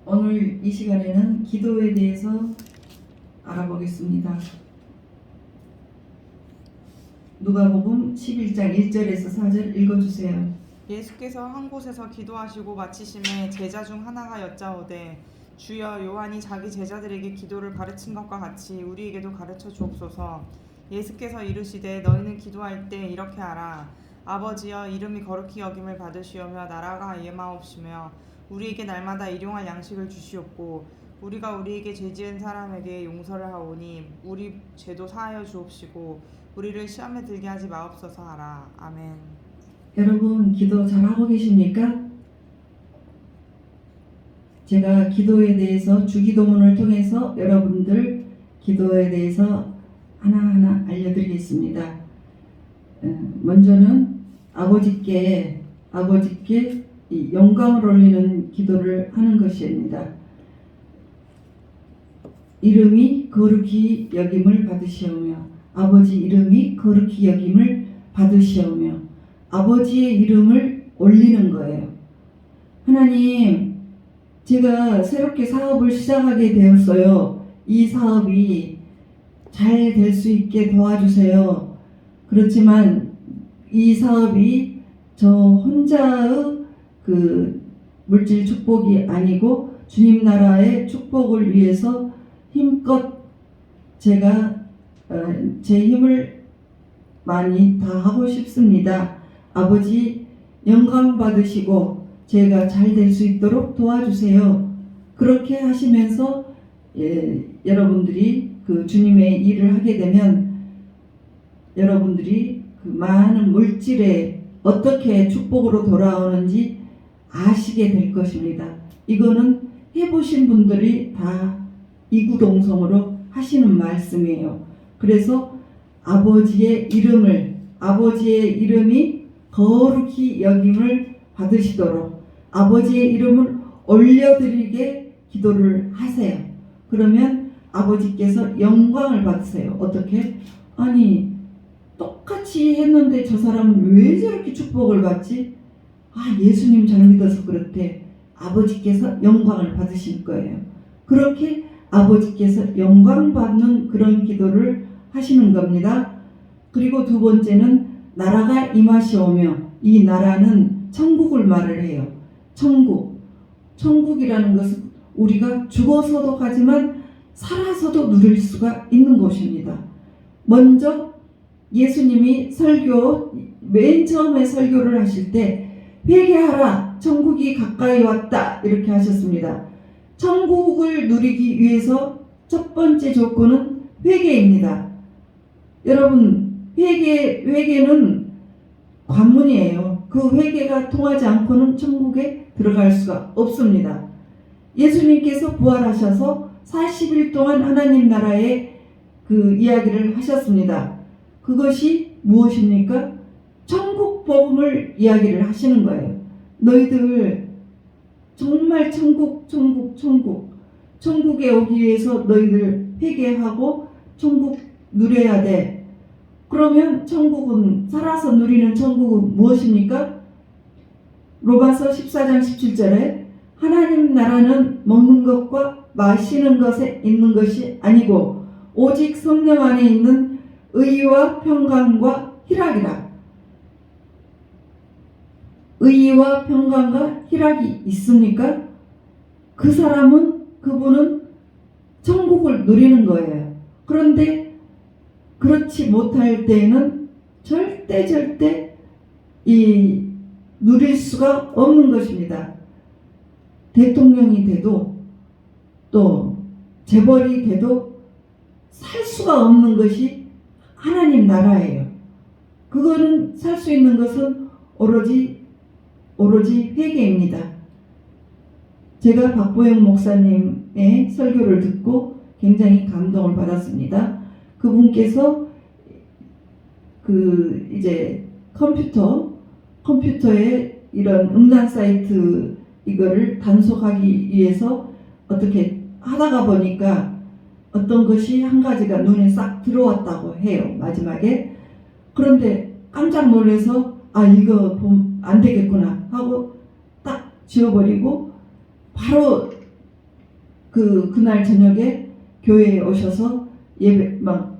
오늘 이 시간에는 기도에 대해서 알아보겠습니다. 누가복음 11장 1절에서 4절 읽어주세요. 예수께서 한 곳에서 기도하시고 마치심에 제자 중 하나가 여짜오되 주여, 요한이 자기 제자들에게 기도를 가르친 것과 같이 우리에게도 가르쳐 주옵소서. 예수께서 이르시되 너희는 기도할 때 이렇게 하라. 아버지여, 이름이 거룩히 여김을 받으시오며 나라가 임하옵시며 우리에게 날마다 일용할 양식을 주시옵고 우리가 우리에게 죄지은 사람에게 용서를 하오니 우리 죄도 사하여 주옵시고 우리를 시험에 들게 하지 마옵소서 하라. 아멘. 여러분 기도 잘하고 계십니까? 제가 기도에 대해서 주기도문을 통해서 여러분들 기도에 대해서 하나하나 알려드리겠습니다. 먼저는 아버지께 이 영광을 올리는 기도를 하는 것입니다. 이름이 거룩히 여김을 받으시오며, 아버지 이름이 거룩히 여김을 받으시오며, 아버지의 이름을 올리는 거예요. 하나님, 제가 새롭게 사업을 시작하게 되었어요. 이 사업이 잘 될 수 있게 도와주세요. 그렇지만 이 사업이 저 혼자의 그 물질 축복이 아니고 주님 나라의 축복을 위해서 힘껏 제가 제 힘을 많이 다하고 싶습니다. 아버지 영광 받으시고 제가 잘 될 수 있도록 도와주세요. 그렇게 하시면서 여러분들이 그 주님의 일을 하게 되면 여러분들이 그 많은 물질에 어떻게 축복으로 돌아오는지 아시게 될 것입니다. 이거는 해보신 분들이 다 이구동성으로 하시는 말씀이에요. 그래서 아버지의 이름이 거룩히 여김을 받으시도록 아버지의 이름을 올려드리게 기도를 하세요. 그러면 아버지께서 영광을 받으세요. 어떻게? 아니, 똑같이 했는데 저 사람은 왜 저렇게 축복을 받지? 예수님 잘 믿어서 그렇대. 아버지께서 영광을 받으실 거예요. 그렇게 아버지께서 영광 받는 그런 기도를 하시는 겁니다. 그리고 두 번째는 나라가 임하시오며, 이 나라는 천국을 말을 해요. 천국이라는 것은 우리가 죽어서도 가지만 살아서도 누릴 수가 있는 곳입니다. 먼저 예수님이 맨 처음에 설교를 하실 때 회개하라, 천국이 가까이 왔다, 이렇게 하셨습니다. 천국을 누리기 위해서 첫 번째 조건은 회개입니다. 여러분, 회개는 관문이에요. 그 회개가 통하지 않고는 천국에 들어갈 수가 없습니다. 예수님께서 부활하셔서 40일 동안 하나님 나라의 그 이야기를 하셨습니다. 그것이 무엇입니까? 천국 복음을 이야기를 하시는 거예요. 너희들 정말 천국에 오기 위해서 너희들 회개하고 천국 누려야 돼. 그러면 천국은, 살아서 누리는 천국은 무엇입니까? 로마서 14장 17절에 하나님 나라는 먹는 것과 마시는 것에 있는 것이 아니고 오직 성령 안에 있는 의와 평강과 희락이라. 의와 평강과 희락이 있습니까? 그분은 천국을 누리는 거예요. 그런데 그렇지 못할 때에는 절대 누릴 수가 없는 것입니다. 대통령이 돼도 또 재벌이 돼도 살 수가 없는 것이 하나님 나라예요. 그거는 살 수 있는 것은 오로지 회개입니다. 제가 박보영 목사님의 설교를 듣고 굉장히 감동을 받았습니다. 그분께서 이제 컴퓨터에 이런 음란 사이트 이거를 단속하기 위해서 어떻게 하다가 보니까 어떤 것이 한 가지가 눈에 싹 들어왔다고 해요. 마지막에. 그런데 깜짝 놀라서 이거 보면 안 되겠구나 하고 딱 지워버리고 바로 그날 저녁에 교회에 오셔서 예배 막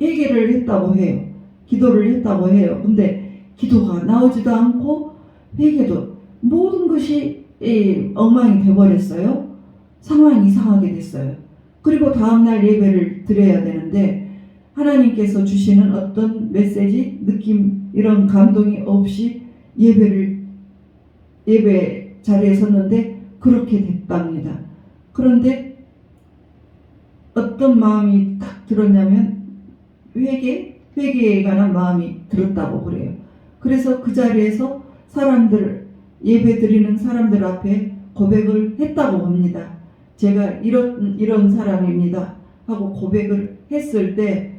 회개를 했다고 해요. 기도를 했다고 해요. 근데 기도가 나오지도 않고 회개도 모든 것이 엉망이 돼버렸어요. 상황이 이상하게 됐어요. 그리고 다음날 예배를 드려야 되는데 하나님께서 주시는 어떤 메시지, 느낌 이런 감동이 없이 예배 자리에 섰는데 그렇게 됐답니다. 그런데 어떤 마음이 딱 들었냐면 회개에 관한 마음이 들었다고 그래요. 그래서 그 자리에서 예배 드리는 사람들 앞에 고백을 했다고 합니다. 제가 이런 사람입니다 하고 고백을 했을 때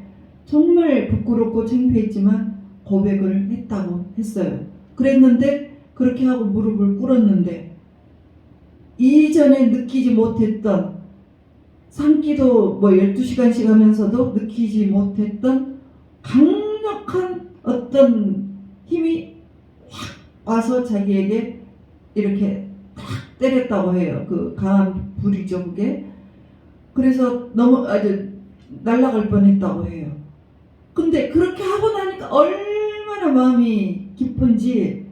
정말 부끄럽고 창피했지만 고백을 했다고 했어요. 그랬는데 그렇게 하고 무릎을 꿇었는데 이전에 느끼지 못했던 산기도 12시간씩 하면서도 느끼지 못했던 강력한 어떤 힘이 확 와서 자기에게 이렇게 탁 때렸다고 해요. 그 강한 불이죠, 그게. 그래서 아주 날아갈 뻔했다고 해요. 근데 그렇게 하고 나니까 얼마나 마음이 깊은지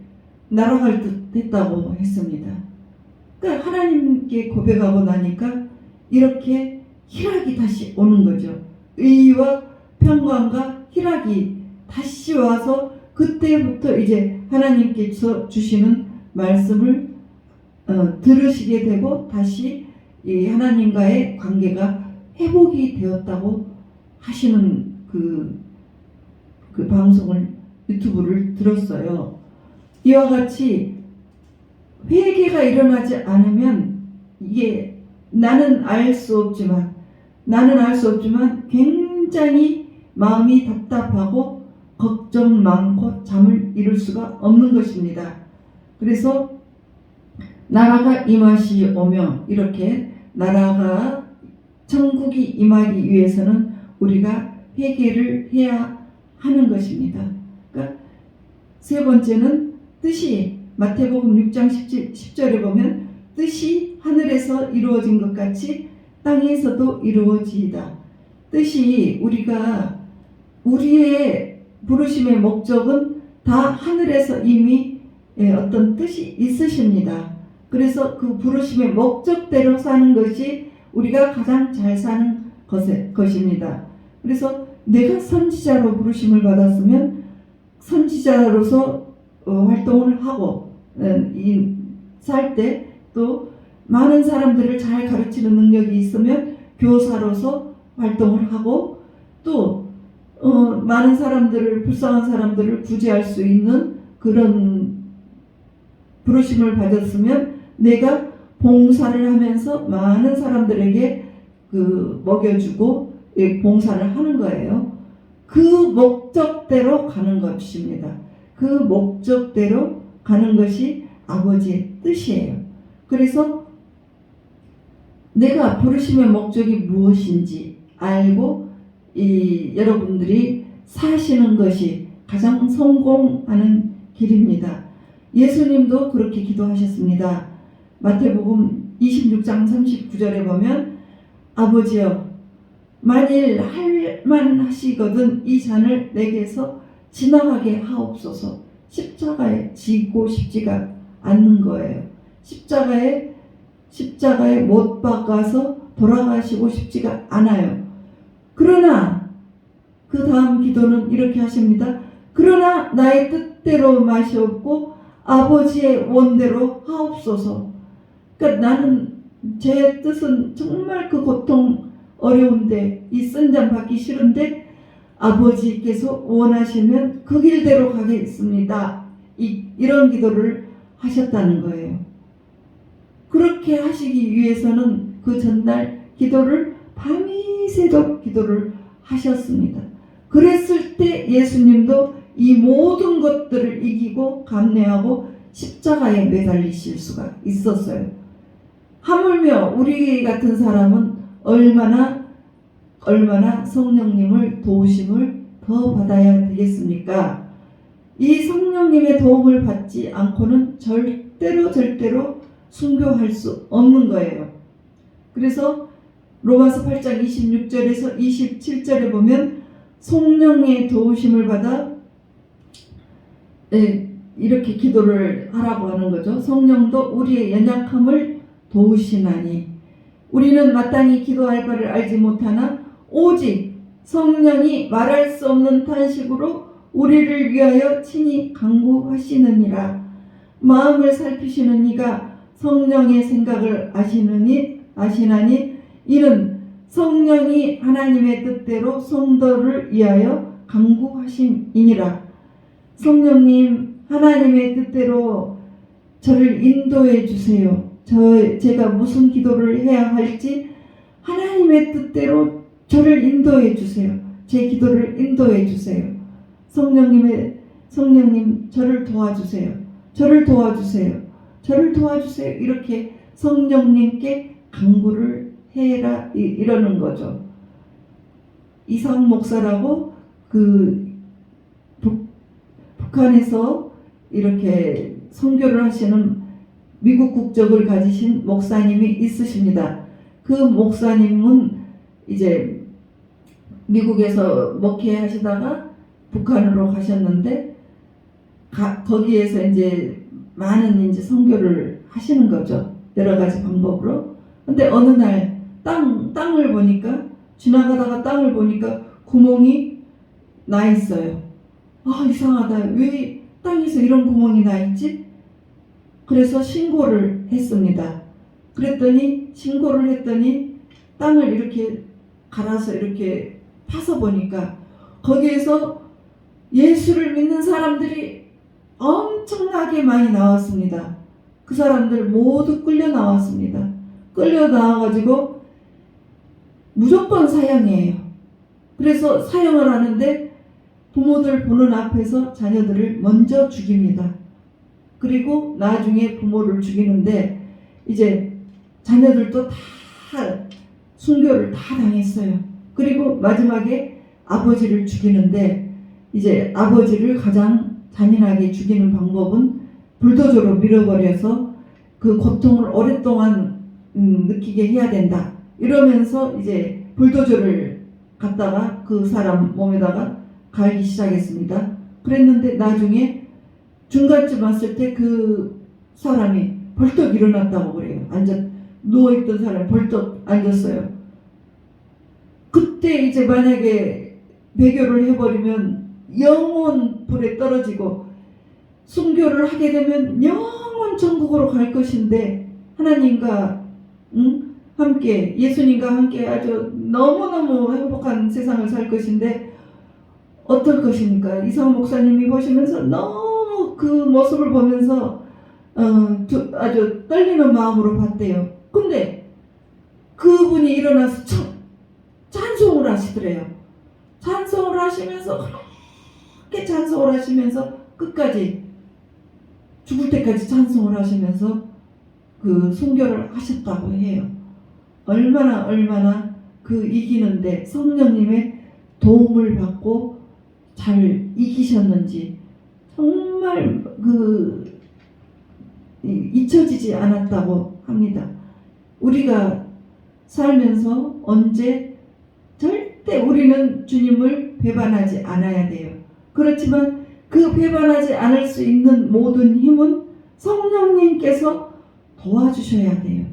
날아갈 듯 했다고 했습니다. 그러니까 하나님께 고백하고 나니까 이렇게 희락이 다시 오는 거죠. 의와 평강과 희락이 다시 와서 그때부터 이제 하나님께서 주시는 말씀을 들으시게 되고 다시 이 하나님과의 관계가 회복이 되었다고 하시는 그 방송을 유튜브를 들었어요. 이와 같이 회개가 일어나지 않으면 이게 나는 알 수 없지만 굉장히 마음이 답답하고 걱정 많고 잠을 이룰 수가 없는 것입니다. 그래서 나라가 임하시 오며 이렇게 나라가 천국이 임하기 위해서는 우리가 회개를 해야 하는 것입니다. 그러니까 세 번째는 뜻이 마태복음 6장 10절에 보면 뜻이 하늘에서 이루어진 것 같이 땅에서도 이루어지이다. 뜻이 우리의 부르심의 목적은 다 하늘에서 이미 어떤 뜻이 있으십니다. 그래서 그 부르심의 목적대로 사는 것이 우리가 가장 잘 사는 것입니다. 그래서 내가 선지자로 부르심을 받았으면 선지자로서 활동을 하고 살 때 또 많은 사람들을 잘 가르치는 능력이 있으면 교사로서 활동을 하고 또 많은 사람들을 불쌍한 사람들을 구제할 수 있는 그런 부르심을 받았으면 내가 봉사를 하면서 많은 사람들에게 먹여주고 봉사를 하는 거예요. 그 목적대로 가는 것입니다. 그 목적대로 가는 것이 아버지의 뜻이에요. 그래서 내가 부르심의 목적이 무엇인지 알고 여러분들이 사시는 것이 가장 성공하는 길입니다. 예수님도 그렇게 기도하셨습니다. 마태복음 26장 39절에 보면 아버지여 만일 할만 하시거든 이 잔을 내게서 지나가게 하옵소서. 십자가에 지고 싶지가 않는 거예요. 십자가에 못 박아서 돌아가시고 싶지가 않아요. 그러나 그 다음 기도는 이렇게 하십니다. 그러나 나의 뜻대로 마시옵고 아버지의 원대로 하옵소서. 그러니까 나는 제 뜻은 정말 그 고통 어려운데 이 쓴 잔 받기 싫은데 아버지께서 원하시면 그 길대로 가겠습니다. 이런 기도를 하셨다는 거예요. 그렇게 하시기 위해서는 그 전날 기도를 밤이 새도록 기도를 하셨습니다. 그랬을 때 예수님도 이 모든 것들을 이기고 감내하고 십자가에 매달리실 수가 있었어요. 하물며 우리 같은 사람은 얼마나 성령님을 도우심을 더 받아야 되겠습니까? 이 성령님의 도움을 받지 않고는 절대로 순교할 수 없는 거예요. 그래서 로마서 8장 26절에서 27절에 보면 성령의 도우심을 받아 이렇게 기도를 하라고 하는 거죠. 성령도 우리의 연약함을 도우시나니 우리는 마땅히 기도할 바를 알지 못하나 오직 성령이 말할 수 없는 탄식으로 우리를 위하여 친히 간구하시느니라. 마음을 살피시는 이가 성령의 생각을 아시나니 이는 성령이 하나님의 뜻대로 성도를 위하여 간구하심이니라. 성령님, 하나님의 뜻대로 저를 인도해 주세요. 제가 무슨 기도를 해야 할지 하나님의 뜻대로 저를 인도해 주세요. 제 기도를 인도해 주세요. 성령님 저를 도와주세요. 저를 도와주세요. 저를 도와주세요. 이렇게 성령님께 간구를 해라 이러는 거죠. 이상 목사라고 북한에서 이렇게 선교를 하시는 미국 국적을 가지신 목사님이 있으십니다. 그 목사님은 이제 미국에서 목회하시다가 북한으로 가셨는데 거기에서 이제 많은 이제 선교를 하시는 거죠. 여러 가지 방법으로. 근데 어느 날 땅을 보니까 지나가다가 땅을 보니까 구멍이 나 있어요. 아, 이상하다. 왜 땅에서 이런 구멍이 나 있지? 그래서 신고를 했습니다. 신고를 했더니 땅을 이렇게 갈아서 이렇게 파서 보니까 거기에서 예수를 믿는 사람들이 엄청나게 많이 나왔습니다. 그 사람들 모두 끌려 나왔습니다. 끌려 나와가지고 무조건 사형이에요. 그래서 사형을 하는데 부모들 보는 앞에서 자녀들을 먼저 죽입니다. 그리고 나중에 부모를 죽이는데 이제 자녀들도 다 순교를 다 당했어요. 그리고 마지막에 아버지를 죽이는데 이제 아버지를 가장 잔인하게 죽이는 방법은 불도저로 밀어버려서 그 고통을 오랫동안 느끼게 해야 된다. 이러면서 이제 불도저를 갖다가 그 사람 몸에다가 갈기 시작했습니다. 그랬는데 나중에 중간쯤 왔을 때 그 사람이 벌떡 일어났다고 그래요. 누워있던 사람이 벌떡 앉았어요. 그때 이제 만약에 배교를 해버리면 영원 불에 떨어지고 순교를 하게 되면 영원 천국으로 갈 것인데 하나님과 함께 예수님과 함께 아주 너무너무 행복한 세상을 살 것인데 어떨 것입니까? 이상호 목사님이 보시면서 너무 그 모습을 보면서 아주 떨리는 마음으로 봤대요. 근데 그분이 일어나서 찬송을 하시더래요. 찬송을 하시면서 그렇게 찬송을 하시면서 끝까지 죽을 때까지 찬송을 하시면서 그 순교를 하셨다고 해요. 얼마나 그 이기는데 성령님의 도움을 받고 잘 이기셨는지 정말 잊혀지지 않았다고 합니다. 우리가 살면서 언제 절대 우리는 주님을 배반하지 않아야 돼요. 그렇지만 그 배반하지 않을 수 있는 모든 힘은 성령님께서 도와주셔야 돼요.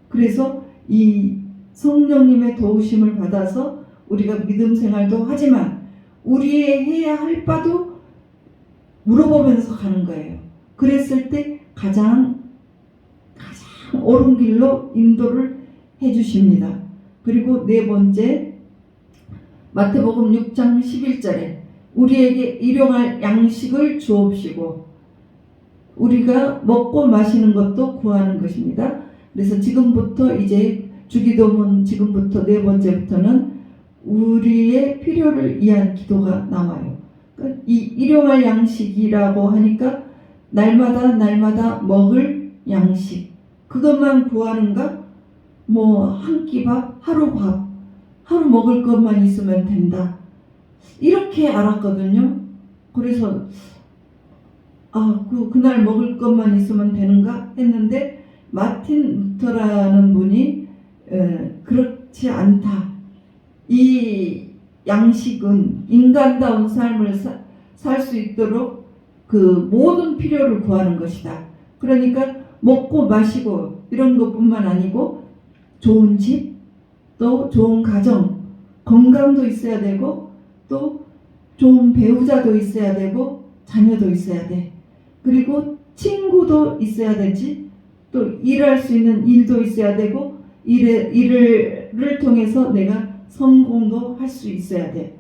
그래서 이 성령님의 도우심을 받아서 우리가 믿음 생활도 하지만 우리의 해야 할 바도 물어보면서 가는 거예요. 그랬을 때 가장 옳은 길로 인도를 해주십니다. 그리고 네 번째, 마태복음 6장 11절에 우리에게 일용할 양식을 주옵시고 우리가 먹고 마시는 것도 구하는 것입니다. 그래서 지금부터 이제 주기도문 지금부터 네 번째부터는 우리의 필요를 위한 기도가 나와요. 그러니까 이 일용할 양식이라고 하니까 날마다 먹을 양식 그것만 구하는가? 뭐 한 끼 밥, 하루 먹을 것만 있으면 된다. 이렇게 알았거든요. 그래서 그날 먹을 것만 있으면 되는가 했는데 마틴 루터라는 분이 그렇지 않다. 이 양식은 인간다운 삶을 살 수 있도록 그 모든 필요를 구하는 것이다. 그러니까 먹고 마시고 이런 것뿐만 아니고 좋은 집, 또 좋은 가정, 건강도 있어야 되고 또 좋은 배우자도 있어야 되고 자녀도 있어야 돼. 그리고 친구도 있어야 되지. 또 일할 수 있는 일도 있어야 되고 일을 통해서 내가 성공도 할 수 있어야 돼.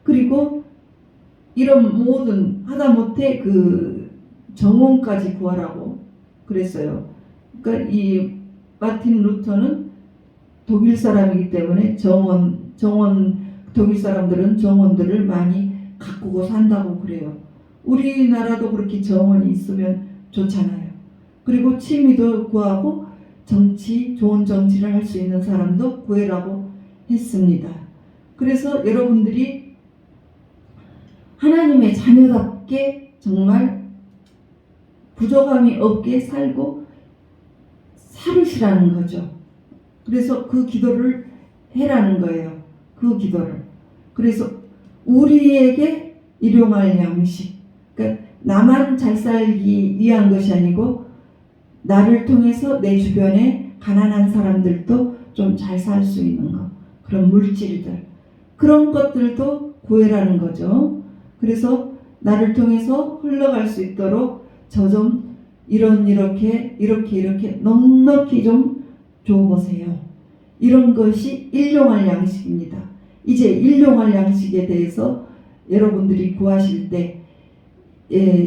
그리고 이런 모든 하다못해 그 정원까지 구하라고 그랬어요. 그러니까 이 마틴 루터는 독일 사람이기 때문에 독일 사람들은 정원들을 많이 가꾸고 산다고 그래요. 우리나라도 그렇게 정원이 있으면 좋잖아요. 그리고 취미도 구하고 좋은 정치를 할 수 있는 사람도 구해라고 했습니다. 그래서 여러분들이 하나님의 자녀답게 정말 부족함이 없게 살고 살으시라는 거죠. 그래서 그 기도를 해라는 거예요. 그 기도를. 그래서 우리에게 일용할 양식. 그러니까 나만 잘 살기 위한 것이 아니고 나를 통해서 내 주변에 가난한 사람들도 좀 잘 살 수 있는 것. 그런 물질들. 그런 것들도 구해라는 거죠. 그래서 나를 통해서 흘러갈 수 있도록 저 좀 이렇게 넉넉히 좀 줘보세요. 이런 것이 일용할 양식입니다. 이제 일용할 양식에 대해서 여러분들이 구하실 때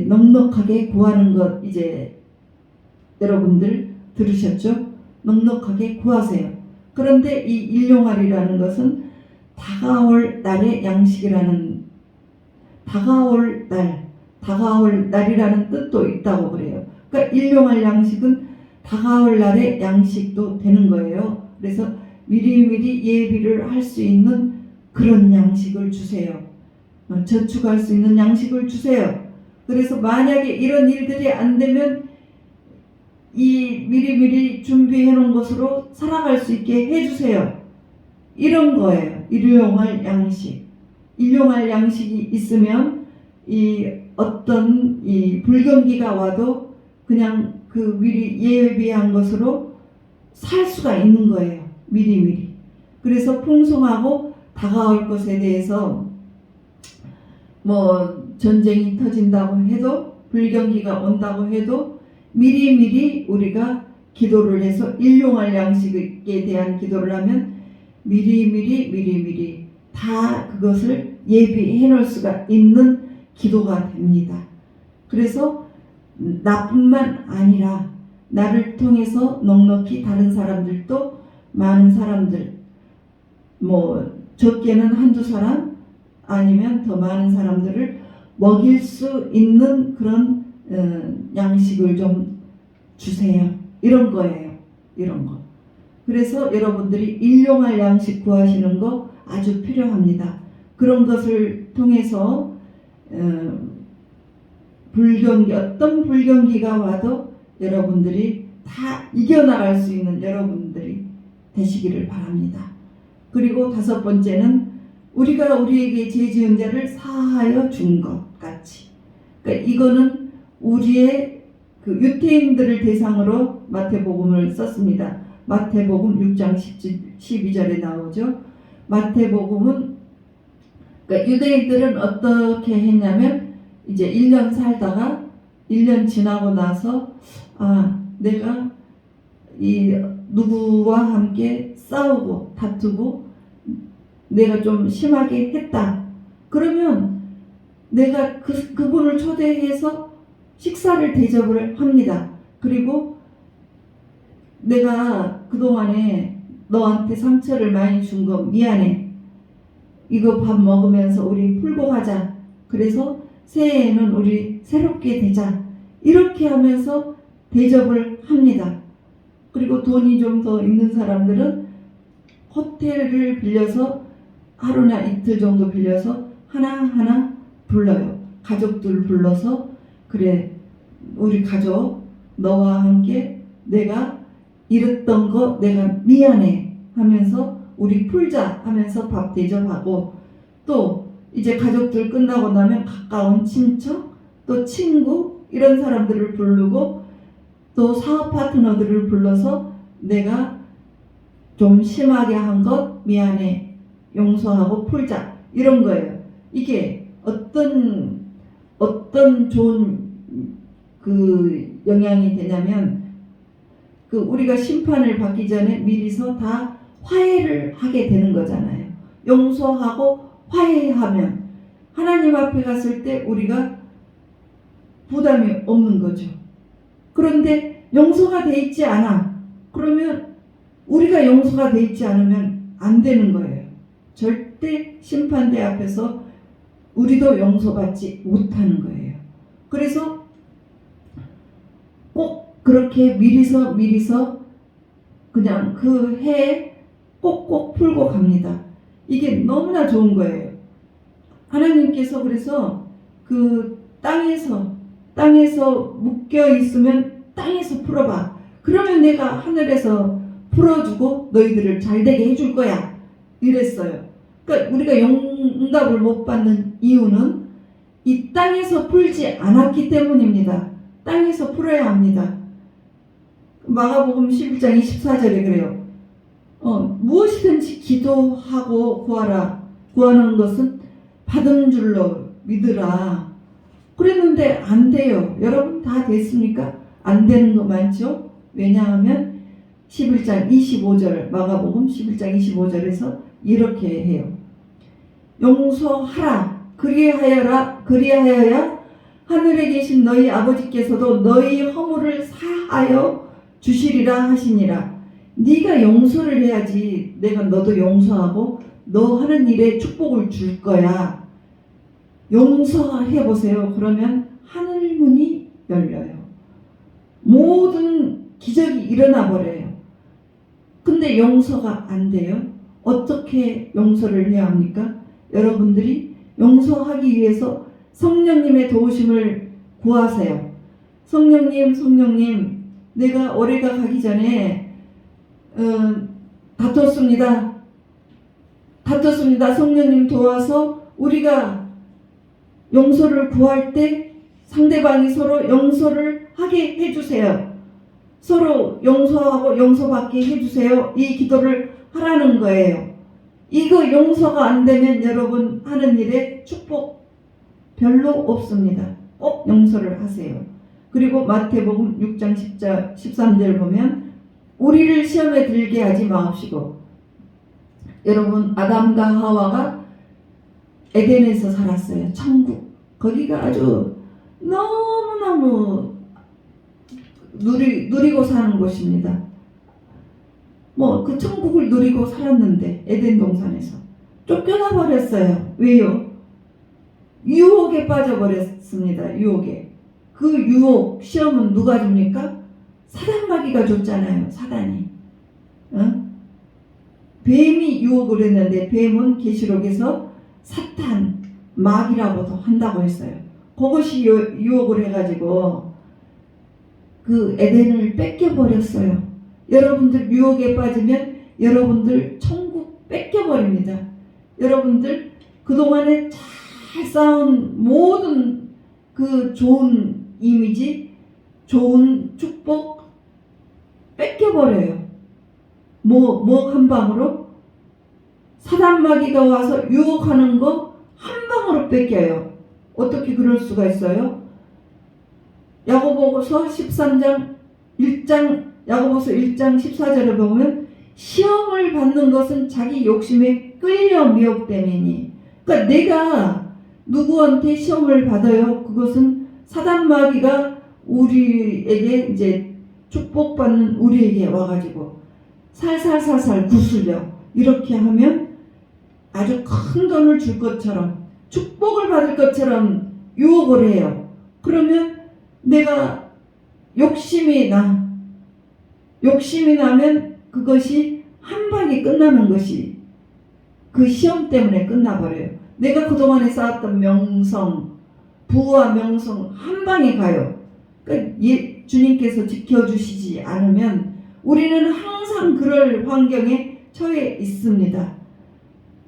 넉넉하게 구하는 것 이제 여러분들 들으셨죠? 넉넉하게 구하세요. 그런데 이 일용할이라는 것은 다가올 날의 양식이라는 다가올 날이라는 뜻도 있다고 그래요. 그러니까 일용할 양식은 다가올 날의 양식도 되는 거예요. 그래서 미리미리 예비를 할 수 있는 그런 양식을 주세요. 저축할 수 있는 양식을 주세요. 그래서 만약에 이런 일들이 안 되면 이 미리미리 준비해 놓은 것으로 살아갈 수 있게 해주세요. 이런 거예요. 일용할 양식. 일용할 양식이 있으면 이 어떤 이 불경기가 와도 그냥 그 미리 예비한 것으로 살 수가 있는 거예요. 미리미리. 그래서 풍성하고 다가올 것에 대해서 뭐 전쟁이 터진다고 해도 불경기가 온다고 해도 미리미리 우리가 기도를 해서 일용할 양식에 대한 기도를 하면 미리미리 다 그것을 예비해 놓을 수가 있는 기도가 됩니다. 그래서 나뿐만 아니라 나를 통해서 넉넉히 다른 사람들도 많은 사람들 뭐 적게는 한두 사람 아니면 더 많은 사람들을 먹일 수 있는 그런 양식을 좀 주세요. 이런 거예요. 이런 거. 그래서 여러분들이 일용할 양식 구하시는 거 아주 필요합니다. 그런 것을 통해서 어떤 불경기가 와도 여러분들이 다 이겨나갈 수 있는 여러분들이 되시기를 바랍니다. 그리고 5번째는 우리가 우리에게 죄 지은 자를 사하여 준 것 같이. 그러니까 이거는 우리의 그 유태인들을 대상으로 마태복음을 썼습니다. 마태복음 6장 12절에 나오죠. 마태복음은 그러니까 유대인들은 어떻게 했냐면 이제 1년 살다가 1년 지나고 나서 내가 이 누구와 함께 싸우고 다투고 내가 좀 심하게 했다. 그러면 내가 그분을 초대해서 식사를 대접을 합니다. 그리고 내가 그동안에 너한테 상처를 많이 준 거 미안해. 이거 밥 먹으면서 우리 풀고 가자. 그래서 새해에는 우리 새롭게 되자. 이렇게 하면서 대접을 합니다. 그리고 돈이 좀 더 있는 사람들은 호텔을 빌려서 하루나 이틀 정도 빌려서 하나하나 불러요. 가족들 불러서 그래 우리 가족 너와 함께 내가 이랬던 거 내가 미안해. 하면서 우리 풀자 하면서 밥 대접하고, 또 이제 가족들 끝나고 나면 가까운 친척, 또 친구 이런 사람들을 부르고, 또 사업 파트너들을 불러서 내가 좀 심하게 한 것 미안해, 용서하고 풀자, 이런 거예요. 이게 어떤 좋은 그 영향이 되냐면, 그 우리가 심판을 받기 전에 미리서 다 화해를 하게 되는 거잖아요. 용서하고 화해하면 하나님 앞에 갔을 때 우리가 부담이 없는 거죠. 그런데 용서가 돼 있지 않아. 그러면 우리가 용서가 돼 있지 않으면 안 되는 거예요. 절대 심판대 앞에서 우리도 용서받지 못하는 거예요. 그래서 꼭 그렇게 미리서 그냥 그 해에 꼭꼭 풀고 갑니다. 이게 너무나 좋은 거예요. 하나님께서 그래서 그 땅에서 묶여 있으면 땅에서 풀어봐. 그러면 내가 하늘에서 풀어주고 너희들을 잘되게 해줄 거야. 이랬어요. 그러니까 우리가 응답을 못 받는 이유는 이 땅에서 풀지 않았기 때문입니다. 땅에서 풀어야 합니다. 마가복음 11장 24절에 그래요. 무엇이든지 기도하고 구하라. 구하는 것은 받은 줄로 믿으라. 그랬는데 안 돼요. 여러분 다 됐습니까? 안 되는 거 많죠? 왜냐하면 11장 25절, 마가복음 11장 25절에서 이렇게 해요. 용서하라. 그리하여야 하늘에 계신 너희 아버지께서도 너희 허물을 사하여 주시리라 하시니라. 네가 용서를 해야지 내가 너도 용서하고 너 하는 일에 축복을 줄 거야. 용서해보세요. 그러면 하늘 문이 열려요. 모든 기적이 일어나 버려요. 근데 용서가 안 돼요. 어떻게 용서를 해야 합니까? 여러분들이 용서하기 위해서 성령님의 도우심을 구하세요. 성령님, 내가 올해가 가기 전에 다퉜습니다. 성령님 도와서 우리가 용서를 구할 때 상대방이 서로 용서를 하게 해주세요. 서로 용서하고 용서받게 해주세요. 이 기도를 하라는 거예요. 이거 용서가 안 되면 여러분 하는 일에 축복 별로 없습니다. 꼭 용서를 하세요. 그리고 마태복음 6장 13절 보면 우리를 시험에 들게 하지 마옵시고, 여러분 아담과 하와가 에덴에서 살았어요. 천국. 거기가 아주 너무너무 누리고 사는 곳입니다. 그 천국을 누리고 살았는데 에덴 동산에서 쫓겨나 버렸어요. 왜요? 유혹에 빠져버렸습니다. 유혹에. 그 유혹 시험은 누가 줍니까? 사단마귀가 줬잖아요. 사단이. 뱀이 유혹을 했는데 뱀은 계시록에서 사탄, 마귀라고도 한다고 했어요. 그것이 유혹을 해가지고 그 에덴을 뺏겨버렸어요. 여러분들 유혹에 빠지면 여러분들 천국 뺏겨버립니다. 여러분들 그동안에 잘 쌓은 모든 그 좋은 이미지, 좋은 축복 뺏겨버려요. 한 방으로? 사단마귀가 와서 유혹하는 거 한 방으로 뺏겨요. 어떻게 그럴 수가 있어요? 야고보서 1장 14절을 보면 시험을 받는 것은 자기 욕심에 끌려 미혹됨이니. 그러니까 내가 누구한테 시험을 받아요? 그것은 사단마귀가 우리에게 이제 축복받는 우리에게 와가지고 살살살살 구슬려. 이렇게 하면 아주 큰 돈을 줄 것처럼 축복을 받을 것처럼 유혹을 해요. 그러면 내가 욕심이 나면 그것이 한 방에 끝나는 것이 그 시험 때문에 끝나버려요. 내가 그동안에 쌓았던 명성, 부와 명성 한 방에 가요. 그러니까 주님께서 지켜주시지 않으면 우리는 항상 그럴 환경에 처해 있습니다.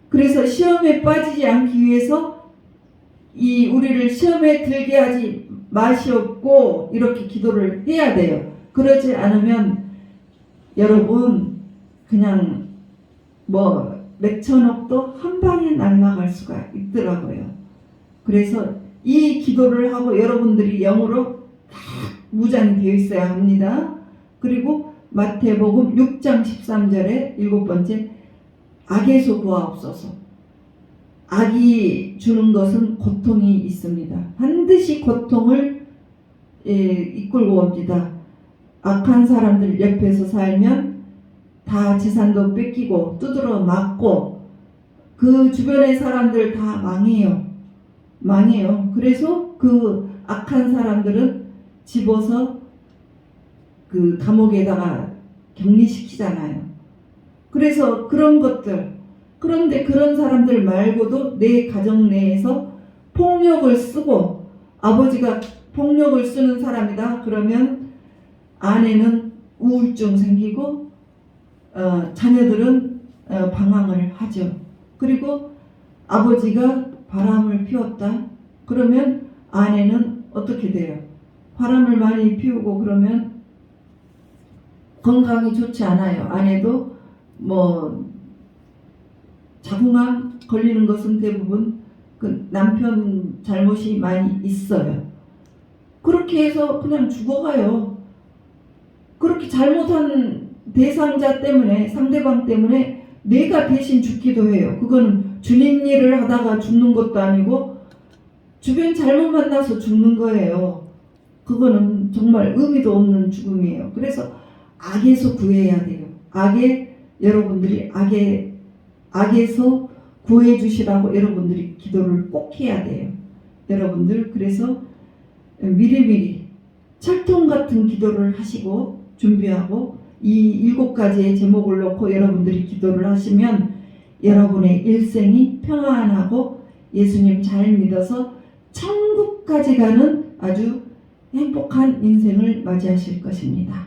그래서 시험에 빠지지 않기 위해서 이 우리를 시험에 들게 하지 마시옵고 이렇게 기도를 해야 돼요. 그러지 않으면 여러분 그냥 뭐 몇천억도 한 방에 날아갈 수가 있더라고요. 그래서 이 기도를 하고 여러분들이 영으로 다 무장이 되어 있어야 합니다. 그리고 마태복음 6장 13절에 7번째, 악에서 구하옵소서. 악이 주는 것은 고통이 있습니다. 반드시 고통을 이끌고 옵니다. 악한 사람들 옆에서 살면 다 재산도 뺏기고 두드러 맞고 그 주변의 사람들 다 망해요. 그래서 그 악한 사람들은 집어서 그 감옥에다가 격리시키잖아요. 그래서 그런 것들, 그런데 그런 사람들 말고도 내 가정 내에서 폭력을 쓰고, 아버지가 폭력을 쓰는 사람이다 그러면 아내는 우울증 생기고 자녀들은 방황을 하죠. 그리고 아버지가 바람을 피웠다 그러면 아내는 어떻게 돼요? 바람을 많이 피우고 그러면 건강이 좋지 않아요. 아내도 뭐 자궁암 걸리는 것은 대부분 그 남편 잘못이 많이 있어요. 그렇게 해서 그냥 죽어가요. 그렇게 잘못한 대상자 때문에, 상대방 때문에 내가 대신 죽기도 해요. 그거는 주님 일을 하다가 죽는 것도 아니고 주변 잘못 만나서 죽는 거예요. 그거는 정말 의미도 없는 죽음이에요. 그래서 악에서 구해야 돼요. 여러분들이 악에서 구해 주시라고 여러분들이 기도를 꼭 해야 돼요. 여러분들 그래서 미리미리 철통 같은 기도를 하시고 준비하고 이 7가지의 제목을 놓고 여러분들이 기도를 하시면 여러분의 일생이 평안하고 예수님 잘 믿어서 천국까지 가는 아주 행복한 인생을 맞이하실 것입니다.